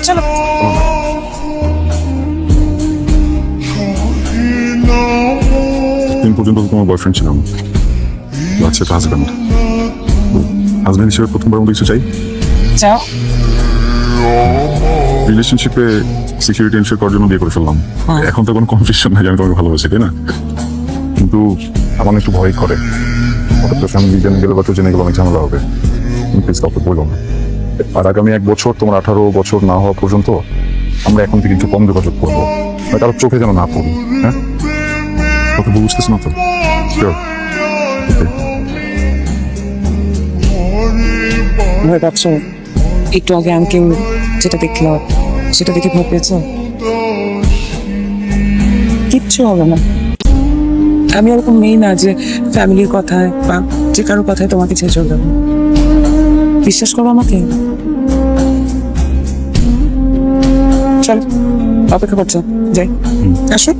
চলো। দিন পর্যন্ত তোমার বয়ফ্রেন্ড ছিলাম, আচ্ছা তো হাজব্যান্ড। হাজব্যান্ড হিসেবে প্রথমবার মতো কিছু চাই। যাও। রিলেশনশিপে সিকিউরিটি এনশিওর করার জন্য বিয়ে করে ফেললাম। এখন তো কোনো কনফিউশন নাই যে আমি তোমাকে ভালোবাসি, তাই না? কিন্তু আমার একটু ভয় করে, হঠাৎ করে ফ্যামিলি জেনে গেলে বা কেউ জেনে গেলে অনেক ঝামেলা হবে। প্লিজ কাউকে বলবো না। আর আগামী 1 বছর, তোমার 18 বছর না হওয়া পর্যন্ত আমরা এখন থেকে একটু কম যোগাযোগ করবো, কারো চোখে যেন না পড়ি। হ্যাঁ, তোকে বুঝতেছ না তো? Sure. Okay. ভয় পাচ্ছ? একটু আগে আমাকে যেটা দেখলাম সেটা দেখে ভয় পেয়েছ? কিচ্ছু হবে না। আমি ওরকম মেয়ে না যে ফ্যামিলির কথায় বা যে কারোর কথায় তোমাকে ছেড়ে চলে যাবো। বিশ্বাস করো আমাকে। চল, অপেক্ষা করছো, যাই। আসো।